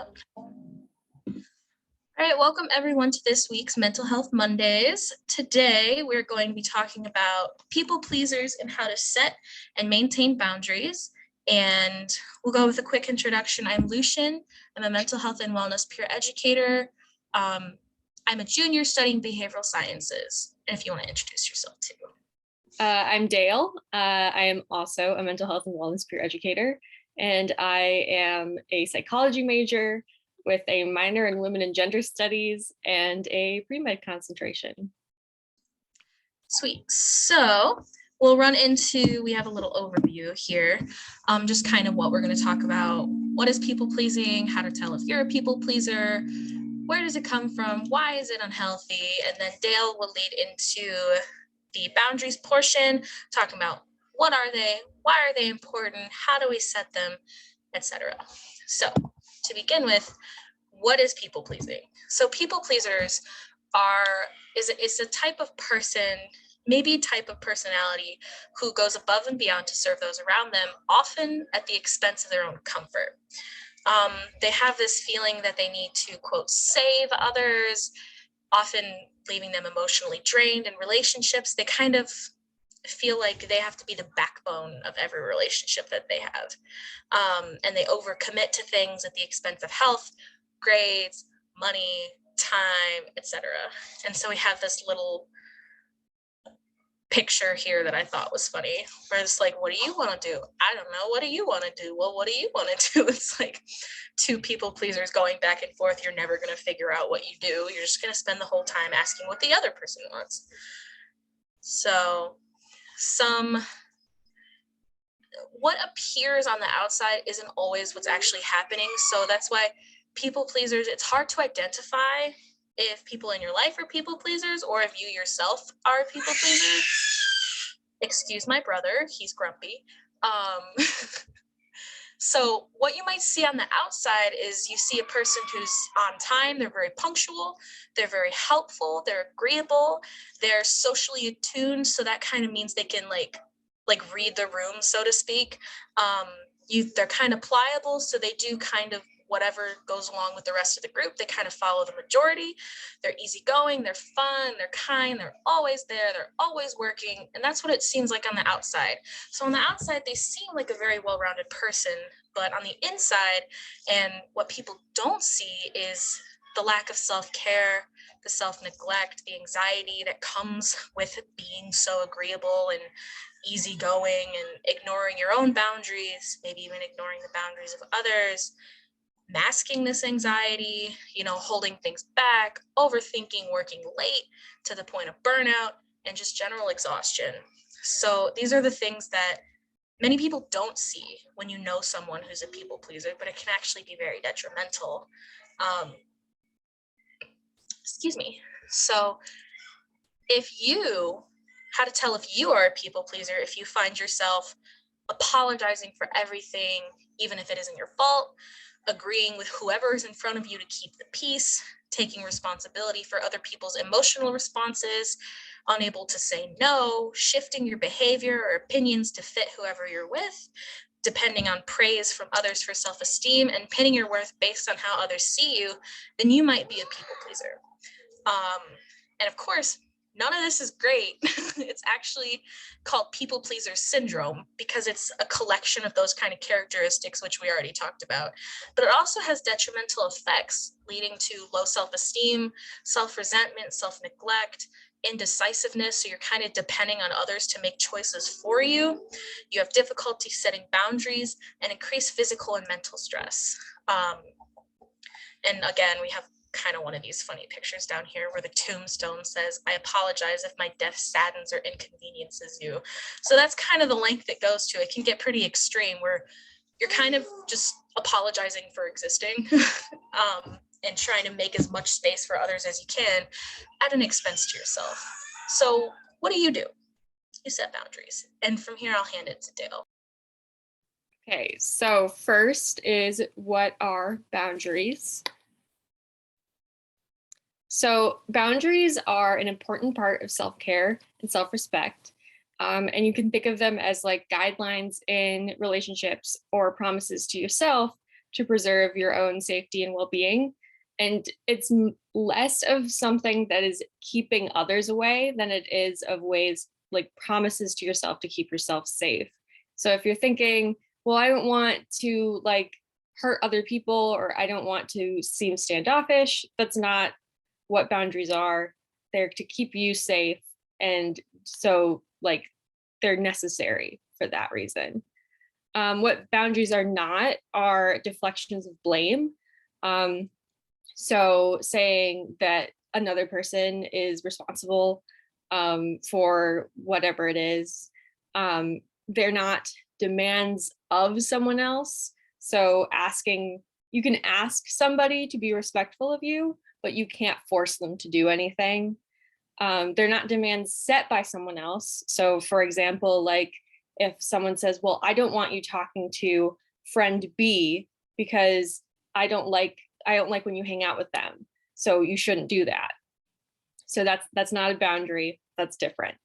All right, welcome everyone to this week's Mental Health Mondays. Today, we're going to be talking about people pleasers and how to set and maintain boundaries. And we'll go with a quick introduction. I'm Lucian. I'm a mental health and wellness peer educator. I'm a junior studying behavioral sciences. And if you want to introduce yourself too. I'm Daille. I am also a mental health and wellness peer educator, and I am a psychology major with a minor in women and gender studies and a pre-med concentration. Sweet. So we'll run into, we have a little overview here, just kind of what we're going to talk about. What is people pleasing? How to tell if you're a people pleaser? Where does it come from? Why is it unhealthy? And then Daille will lead into the boundaries portion, talking about what are they? Why are they important? How do we set them, etc. So to begin with, what is people pleasing? So people pleasers is a type of person, maybe type of personality who goes above and beyond to serve those around them, often at the expense of their own comfort. They have this feeling that they need to, quote, save others, often leaving them emotionally drained in relationships. They kind of feel like they have to be the backbone of every relationship that they have. And they overcommit to things at the expense of health, grades, money, time, etc. And so we have this little picture here that I thought was funny, where it's like, what do you want to do? I don't know. What do you want to do? Well, what do you want to do? It's like two people pleasers going back and forth. You're never going to figure out what you do. You're just going to spend the whole time asking what the other person wants. So what appears on the outside isn't always what's actually happening. So that's why people pleasers, it's hard to identify if people in your life are people pleasers or if you yourself are a people pleaser. Excuse my brother, he's grumpy. So what you might see on the outside is you see a person who's on time, they're very punctual, they're very helpful, they're agreeable, they're socially attuned, so that kind of means they can like read the room, so to speak. They're kind of pliable, so they do kind of whatever goes along with the rest of the group. They kind of follow the majority. They're easygoing, they're fun, they're kind, they're always there, they're always working, and that's what it seems like on the outside. So on the outside, they seem like a very well-rounded person, but on the inside, and what people don't see is the lack of self-care, the self-neglect, the anxiety that comes with being so agreeable and easygoing and ignoring your own boundaries, maybe even ignoring the boundaries of others, masking this anxiety, holding things back, overthinking, working late to the point of burnout, and just general exhaustion. So these are the things that many people don't see when you know someone who's a people pleaser, but it can actually be very detrimental. So how to tell if you are a people pleaser, if you find yourself apologizing for everything, even if it isn't your fault, agreeing with whoever is in front of you to keep the peace, taking responsibility for other people's emotional responses, unable to say no, shifting your behavior or opinions to fit whoever you're with, depending on praise from others for self-esteem, and pinning your worth based on how others see you, then you might be a people pleaser. And of course, none of this is great. It's actually called people pleaser syndrome because it's a collection of those kind of characteristics, which we already talked about. But it also has detrimental effects leading to low self-esteem, self-resentment, self-neglect, indecisiveness. So you're kind of depending on others to make choices for you. You have difficulty setting boundaries and increased physical and mental stress. And again, we have kind of one of these funny pictures down here where the tombstone says, "I apologize if my death saddens or inconveniences you." So that's kind of the length it goes to. It can get pretty extreme where you're kind of just apologizing for existing and trying to make as much space for others as you can at an expense to yourself. So what do? You set boundaries. And from here, I'll hand it to Daille. Okay, so first is, what are boundaries? So boundaries are an important part of self-care and self-respect. And you can think of them as like guidelines in relationships or promises to yourself to preserve your own safety and well-being. And it's less of something that is keeping others away than it is of ways like promises to yourself to keep yourself safe. So if you're thinking, well, I don't want to like hurt other people, or I don't want to seem standoffish, that's not what boundaries are. They're to keep you safe. And so like they're necessary for that reason. What boundaries are not are deflections of blame. So saying that another person is responsible for whatever it is, they're not demands of someone else. So you can ask somebody to be respectful of you, but you can't force them to do anything. They're not demands set by someone else. So for example, like if someone says, well, I don't want you talking to friend B because I don't like when you hang out with them, so you shouldn't do that. So that's not a boundary, that's different.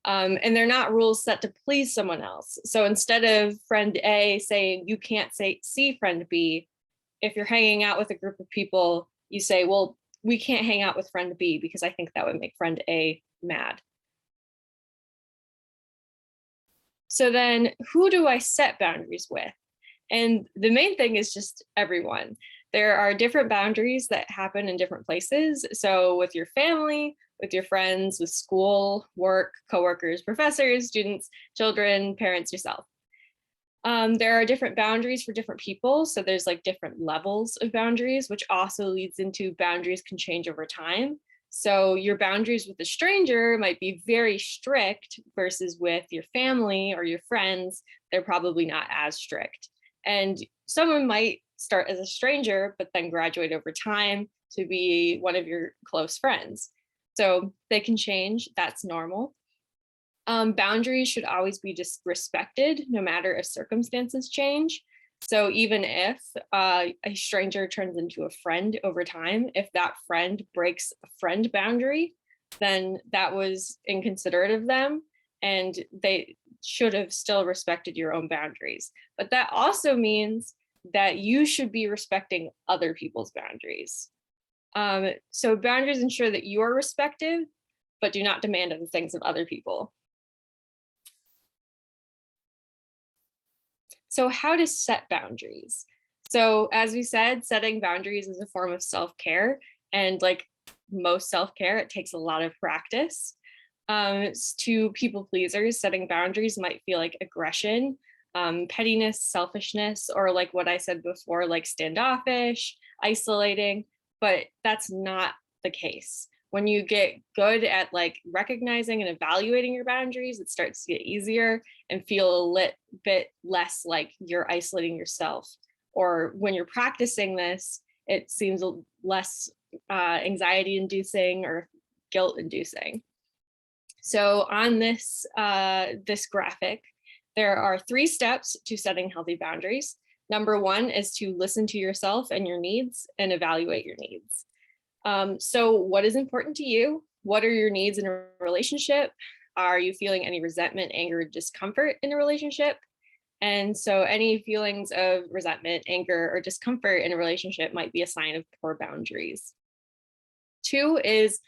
And they're not rules set to please someone else. So instead of friend A saying you can't see friend B, if you're hanging out with a group of people, you say, well, we can't hang out with friend B because I think that would make friend A mad. So then who do I set boundaries with? And the main thing is just everyone. There are different boundaries that happen in different places. So with your family, with your friends, with school, work, coworkers, professors, students, children, parents, yourself. There are different boundaries for different people. So there's like different levels of boundaries, which also leads into boundaries can change over time. So your boundaries with a stranger might be very strict versus with your family or your friends, they're probably not as strict. And someone might start as a stranger, but then graduate over time to be one of your close friends. So they can change, that's normal. Boundaries should always be just respected, no matter if circumstances change. So even if a stranger turns into a friend over time, if that friend breaks a friend boundary, then that was inconsiderate of them, and they should have still respected your own boundaries. But that also means that you should be respecting other people's boundaries. So boundaries ensure that you are respected, but do not demand the things of other people. So how to set boundaries? So as we said, setting boundaries is a form of self-care, and like most self-care, it takes a lot of practice. To people pleasers, setting boundaries might feel like aggression, pettiness, selfishness, or like what I said before, like standoffish, isolating, but that's not the case. When you get good at like recognizing and evaluating your boundaries, it starts to get easier and feel a bit less like you're isolating yourself. Or when you're practicing this, it seems less anxiety inducing or guilt inducing. So on this graphic, there are 3 steps to setting healthy boundaries. Number 1 is to listen to yourself and your needs and evaluate your needs. So what is important to you? What are your needs in a relationship? Are you feeling any resentment, anger, discomfort in a relationship? And so any feelings of resentment, anger, or discomfort in a relationship might be a sign of poor boundaries. 2 is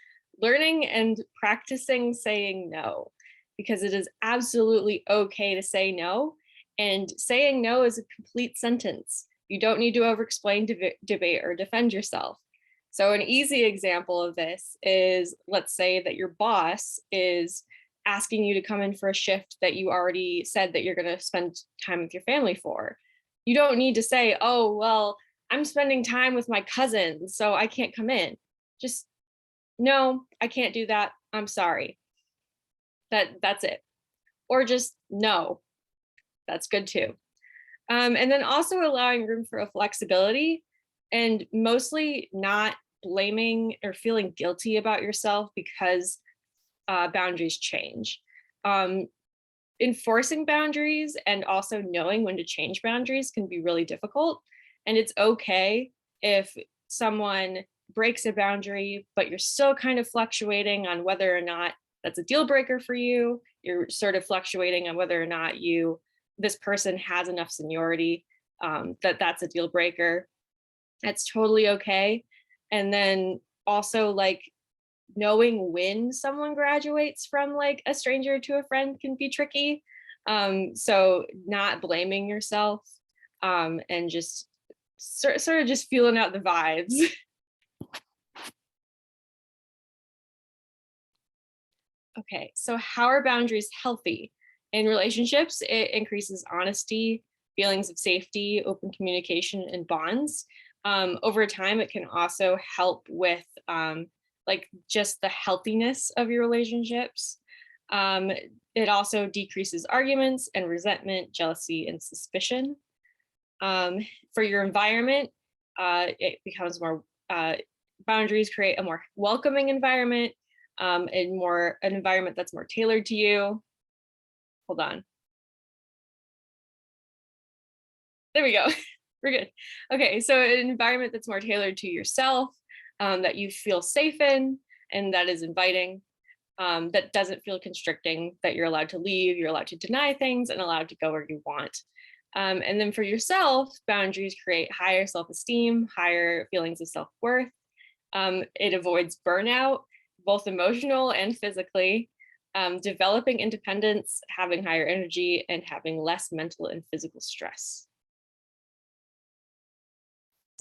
learning and practicing saying no, because it is absolutely okay to say no. And saying no is a complete sentence. You don't need to over-explain, debate, or defend yourself. So an easy example of this is, let's say that your boss is asking you to come in for a shift that you already said that you're going to spend time with your family for. You don't need to say, oh, well, I'm spending time with my cousins, so I can't come in. Just, no, I can't do that. I'm sorry. That's it. Or just no, that's good too. And then also allowing room for a flexibility, and mostly not blaming or feeling guilty about yourself because boundaries change. Enforcing boundaries and also knowing when to change boundaries can be really difficult. And it's okay if someone breaks a boundary, but you're still kind of fluctuating on whether or not that's a deal breaker for you. You're sort of fluctuating on whether or not this person has enough seniority that's a deal breaker. That's totally okay. And then also like knowing when someone graduates from like a stranger to a friend can be tricky. So not blaming yourself, and just sort of just feeling out the vibes. Okay, so how are boundaries healthy? In relationships, it increases honesty, feelings of safety, open communication, and bonds. Over time, it can also help with like just the healthiness of your relationships. Um, it also decreases arguments and resentment, jealousy, and suspicion. Um, for your environment, it becomes more, boundaries create a more welcoming environment, an environment that's more tailored to you. Hold on. There we go. We're good. Okay, so an environment that's more tailored to yourself, that you feel safe in, and that is inviting, that doesn't feel constricting, that you're allowed to leave, you're allowed to deny things, and allowed to go where you want. And then for yourself, boundaries create higher self-esteem, higher feelings of self-worth. It avoids burnout, both emotional and physically, developing independence, having higher energy, and having less mental and physical stress.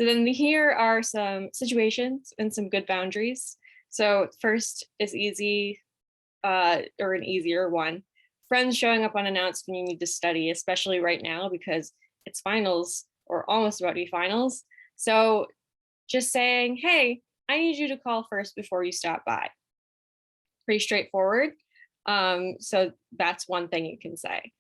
So then here are some situations and some good boundaries. So first is easy, or an easier one. Friends showing up unannounced when you need to study, especially right now because it's finals or almost about to be finals. So just saying, hey, I need you to call first before you stop by. Pretty straightforward. So that's one thing you can say.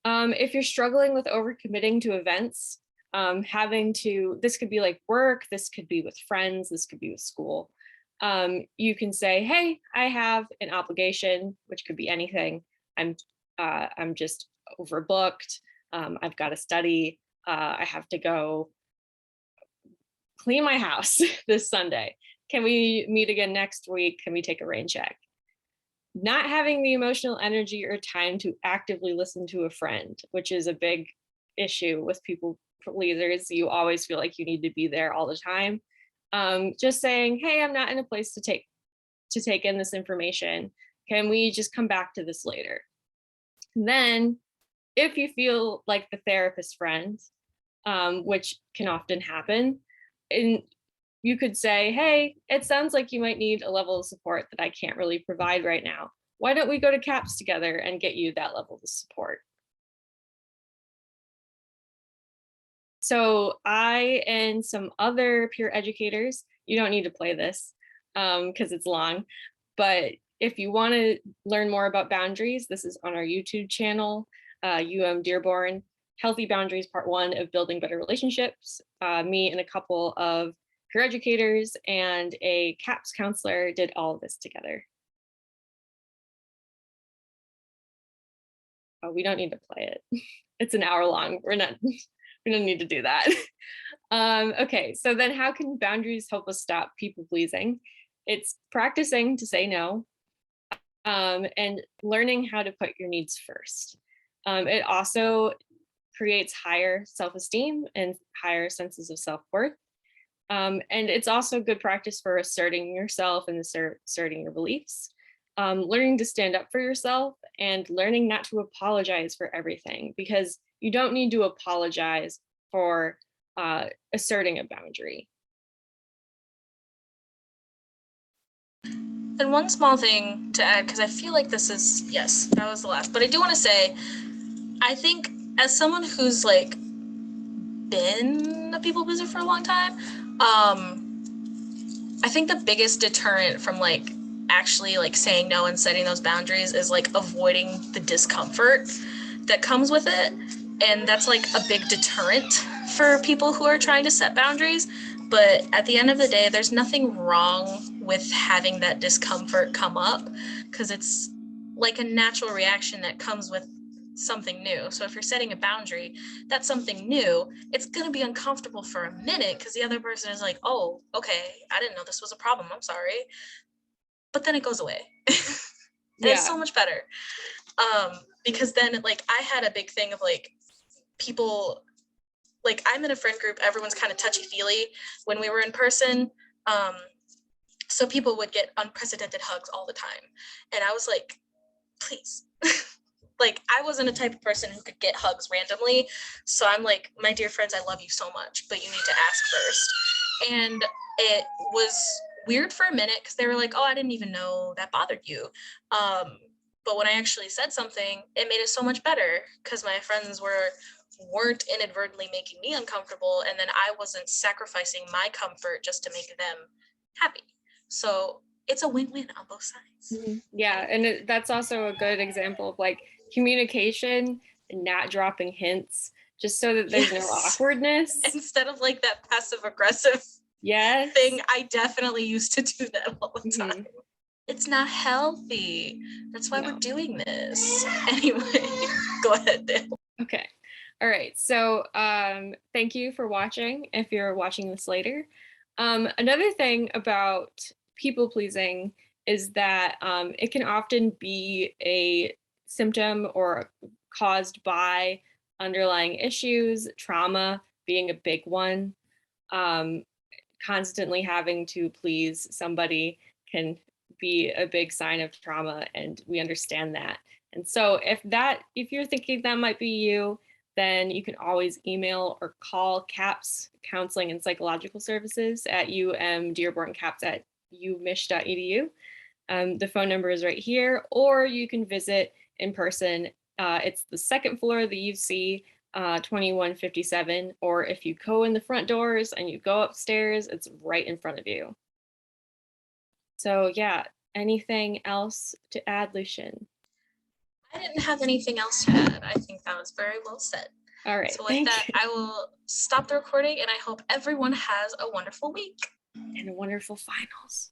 If you're struggling with overcommitting to events, this could be like work, this could be with friends, this could be with school. You can say, hey, I have an obligation, which could be anything. I'm just overbooked. I've got to study. I have to go clean my house this Sunday. Can we meet again next week? Can we take a rain check? Not having the emotional energy or time to actively listen to a friend, which is a big issue with people pleasers. You always feel like you need to be there all the time. Just saying, hey, I'm not in a place to take in this information. Can we just come back to this later? And then if you feel like the therapist friend, which can often happen, and you could say, hey, it sounds like you might need a level of support that I can't really provide right now. Why don't we go to CAPS together and get you that level of support? So I and some other peer educators, you don't need to play this because it's long, but if you want to learn more about boundaries, this is on our YouTube channel, UM-Dearborn, Healthy Boundaries Part 1 of Building Better Relationships. Me and a couple of peer educators and a CAPS counselor did all of this together. Oh, we don't need to play it. It's an hour long. We don't need to do that. Okay, so then how can boundaries help us stop people pleasing? It's practicing to say no, and learning how to put your needs first. It also creates higher self-esteem and higher senses of self-worth. And it's also good practice for asserting yourself and asserting your beliefs. Learning to stand up for yourself and learning not to apologize for everything, because you don't need to apologize for asserting a boundary. And one small thing to add, because I feel like this is, yes, that was the last, but I do want to say, I think as someone who's like been a people pleaser for a long time, I think the biggest deterrent from like actually like saying no and setting those boundaries is like avoiding the discomfort that comes with it. And that's like a big deterrent for people who are trying to set boundaries. But at the end of the day, there's nothing wrong with having that discomfort come up, because it's like a natural reaction that comes with something new. So if you're setting a boundary, that's something new, it's going to be uncomfortable for a minute because the other person is like, oh, okay, I didn't know this was a problem. I'm sorry. But then it goes away. And it's so much better. Because then like I had a big thing of like people like I'm in a friend group, everyone's kind of touchy-feely when we were in person. So people would get unprecedented hugs all the time. And I was like, please. Like I wasn't a type of person who could get hugs randomly. So I'm like, my dear friends, I love you so much, but you need to ask first. And it was weird for a minute because they were like, oh, I didn't even know that bothered you. But when I actually said something, it made it so much better because my friends weren't inadvertently making me uncomfortable, and then I wasn't sacrificing my comfort just to make them happy. So it's a win-win on both sides. Yeah, and that's also a good example of like communication and not dropping hints, just so that there's no awkwardness. Instead of like that passive aggressive thing, I definitely used to do that all the time. It's not healthy. That's why we're doing this. Anyway, go ahead, Daille. Okay. All right. So thank you for watching if you're watching this later. Another thing about people pleasing is that it can often be a symptom or caused by underlying issues, trauma being a big one. Constantly having to please somebody can be a big sign of trauma, and we understand that. And so if you're thinking that might be you, then you can always email or call CAPS, Counseling and Psychological Services, at UM-Dearborn CAPS at umich.edu. The phone number is right here, or you can visit in person. It's the second floor of the UC, 2157, or if you go in the front doors and you go upstairs, it's right in front of you. So yeah, anything else to add, Lucian? I didn't have anything else to add. I think that was very well said. All right. So with that, I will stop the recording, and I hope everyone has a wonderful week. And wonderful finals.